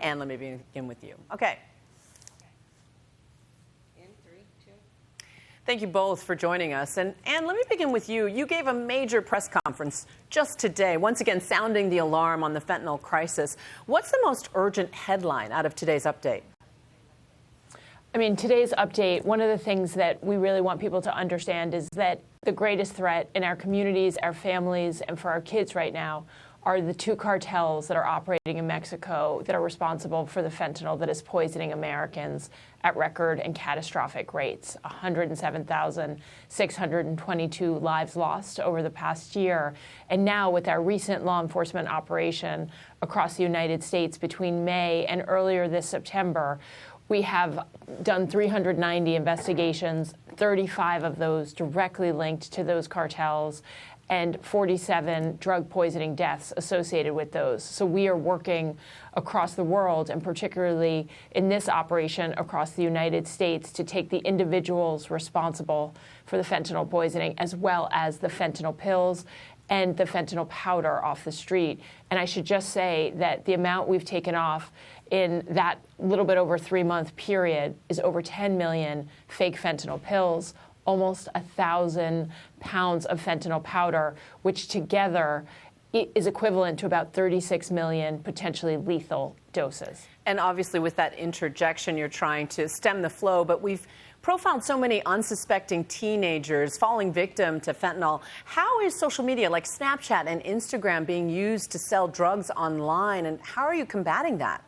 Anne, let me begin with you. Okay. In 3, 2. Thank you both for joining us. And Anne, let me begin with you. You gave a major press conference just today, once again sounding the alarm on the fentanyl crisis. What's the most urgent headline out of today's update? I mean, today's update, one of the things that we really want people to understand is that the greatest threat in our communities, our families, and for our kids right now are the 2 cartels that are operating in Mexico that are responsible for the fentanyl that is poisoning Americans at record and catastrophic rates. 107,622 lives lost over the past year. And now with our recent law enforcement operation across the United States between May and earlier this September, we have done 390 investigations, 35 of those directly linked to those cartels, and 47 drug poisoning deaths associated with those. So we are working across the world, and particularly in this operation across the United States, to take the individuals responsible for the fentanyl poisoning, as well as the fentanyl pills and the fentanyl powder off the street. And I should just say that the amount we've taken off in that little bit over 3-month period is over 10 million fake fentanyl pills, almost 1,000 pounds of fentanyl powder, which together is equivalent to about 36 million potentially lethal doses. And obviously with that interjection, you're trying to stem the flow, but we've profiled so many unsuspecting teenagers falling victim to fentanyl. How is social media like Snapchat and Instagram being used to sell drugs online, and how are you combating that?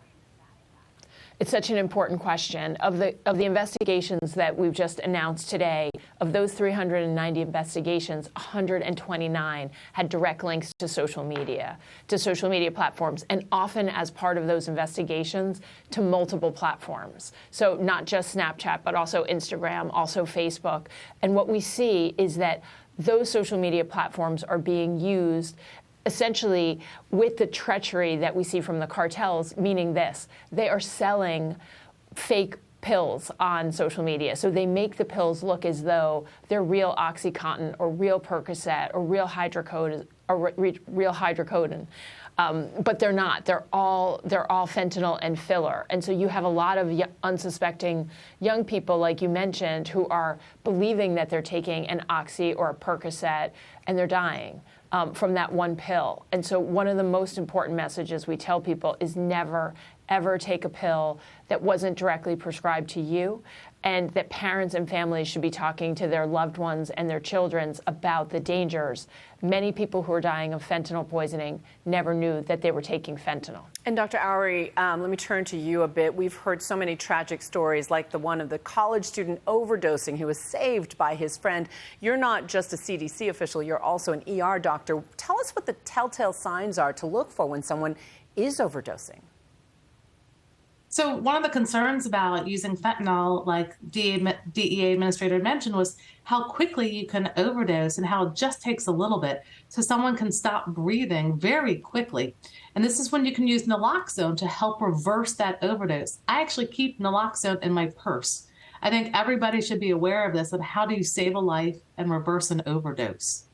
It's such an important question. Of the investigations that we've just announced today, of those 390 investigations, 129 had direct links to social media platforms, and often as part of those investigations to multiple platforms. So not just Snapchat, but also Instagram, also Facebook. And what we see is that those social media platforms are being used essentially with the treachery that we see from the cartels, meaning this: they are selling fake pills on social media. So they make the pills look as though they're real OxyContin or real Percocet or real hydrocodone, but they're not. They're all fentanyl and filler. And so you have a lot of unsuspecting young people, like you mentioned, who are believing that they're taking an Oxy or a Percocet, and they're dying from that one pill. And so one of the most important messages we tell people is never, ever take a pill that wasn't directly prescribed to you, and that parents and families should be talking to their loved ones and their children about the dangers. Many people who are dying of fentanyl poisoning never knew that they were taking fentanyl. And Dr. Oury, let me turn to you a bit. We've heard so many tragic stories, like the one of the college student overdosing who was saved by his friend. You're not just a CDC official, you're also an ER doctor. Tell us what the telltale signs are to look for when someone is overdosing. So one of the concerns about using fentanyl, like DEA Administrator mentioned, was how quickly you can overdose and how it just takes a little bit. So someone can stop breathing very quickly. And this is when you can use naloxone to help reverse that overdose. I actually keep naloxone in my purse. I think everybody should be aware of this, of how do you save a life and reverse an overdose.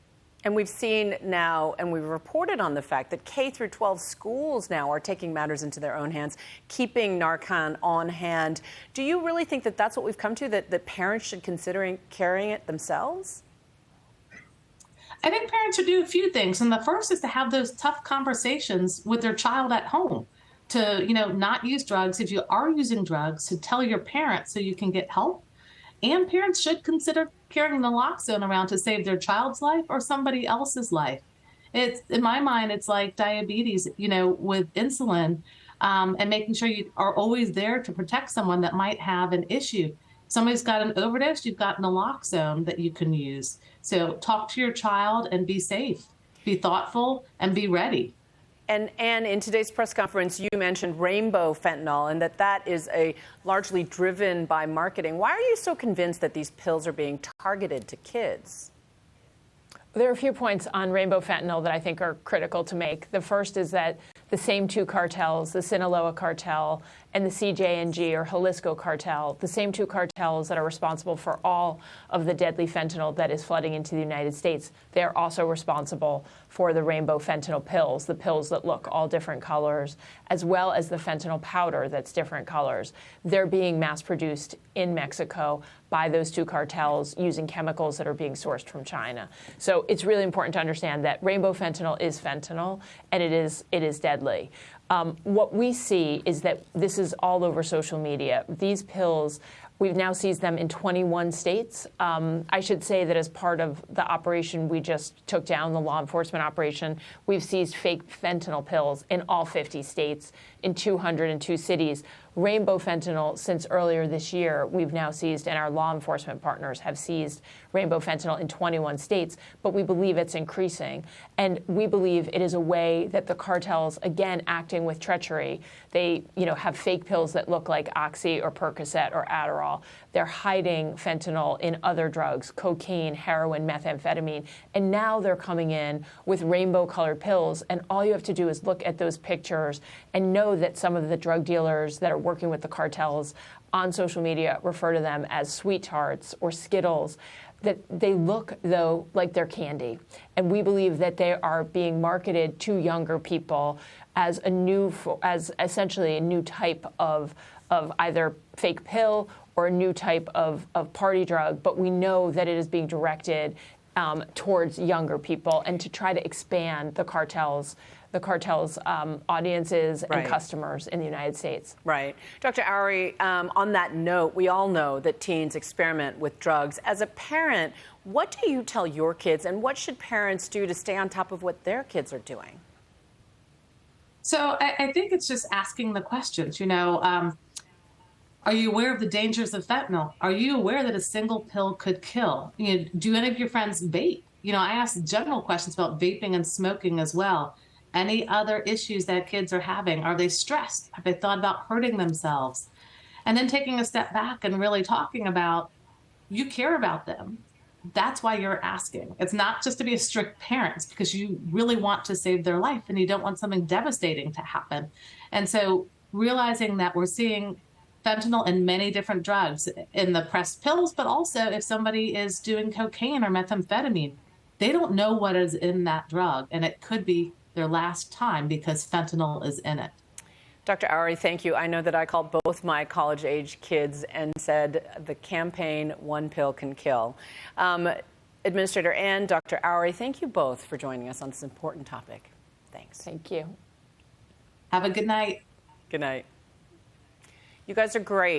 And we've seen now, and we've reported on the fact that K through 12 schools now are taking matters into their own hands, keeping Narcan on hand. Do you really think that that's what we've come to, that parents should consider carrying it themselves? I think parents should do a few things. And the first is to have those tough conversations with their child at home, to, not use drugs. If you are using drugs, to tell your parents so you can get help. And parents should consider carrying naloxone around to save their child's life or somebody else's life. It's, in my mind, it's like diabetes, with insulin, and making sure you are always there to protect someone that might have an issue. Somebody's got an overdose, you've got naloxone that you can use. So talk to your child and be safe, be thoughtful, and be ready. And Anne, in today's press conference, you mentioned rainbow fentanyl, and that is largely driven by marketing. Why are you so convinced that these pills are being targeted to kids? There are a few points on rainbow fentanyl that I think are critical to make. The first is that the same 2 cartels, the Sinaloa cartel and the CJ&G or Jalisco cartel, the same two cartels that are responsible for all of the deadly fentanyl that is flooding into the United States, they are also responsible for the rainbow fentanyl pills, the pills that look all different colors, as well as the fentanyl powder that's different colors. They're being mass-produced in Mexico by those two cartels using chemicals that are being sourced from China. So it's really important to understand that rainbow fentanyl is fentanyl, and it is deadly. What we see is that this is all over social media. These pills, we've now seized them in 21 states. I should say that as part of the operation we just took down, the law enforcement operation, we've seized fake fentanyl pills in all 50 states, in 202 cities. Rainbow fentanyl, since earlier this year, we've now seized, and our law enforcement partners have seized rainbow fentanyl in 21 states, but we believe it's increasing. And we believe it is a way that the cartels, again, acting with treachery, they have fake pills that look like Oxy or Percocet or Adderall. They're hiding fentanyl in other drugs, cocaine, heroin, methamphetamine, and now they're coming in with rainbow-colored pills, and all you have to do is look at those pictures and know that some of the drug dealers that are working with the cartels on social media refer to them as sweethearts or Skittles, that they look, though, like they're candy. And we believe that they are being marketed to younger people as essentially a new type of either fake pill or a new type of party drug, but we know that it is being directed towards younger people and to try to expand the cartels' audiences and customers in the United States. Right. Dr. Oury, on that note, we all know that teens experiment with drugs. As a parent, what do you tell your kids, and what should parents do to stay on top of what their kids are doing? So I think it's just asking the questions, are you aware of the dangers of fentanyl? Are you aware that a single pill could kill? Do any of your friends vape? I ask general questions about vaping and smoking as well. Any other issues that kids are having? Are they stressed? Have they thought about hurting themselves? And then taking a step back and really talking about, you care about them. That's why you're asking. It's not just to be a strict parent, it's because you really want to save their life and you don't want something devastating to happen. And so realizing that we're seeing fentanyl in many different drugs, in the pressed pills, but also if somebody is doing cocaine or methamphetamine, they don't know what is in that drug, and it could be their last time because fentanyl is in it. Dr. Oury, thank you. I know that I called both my college-age kids and said the campaign, one pill can kill. Administrator Anne, Dr. Oury, thank you both for joining us on this important topic. Thanks. Thank you. Have a good night. Good night. You guys are great.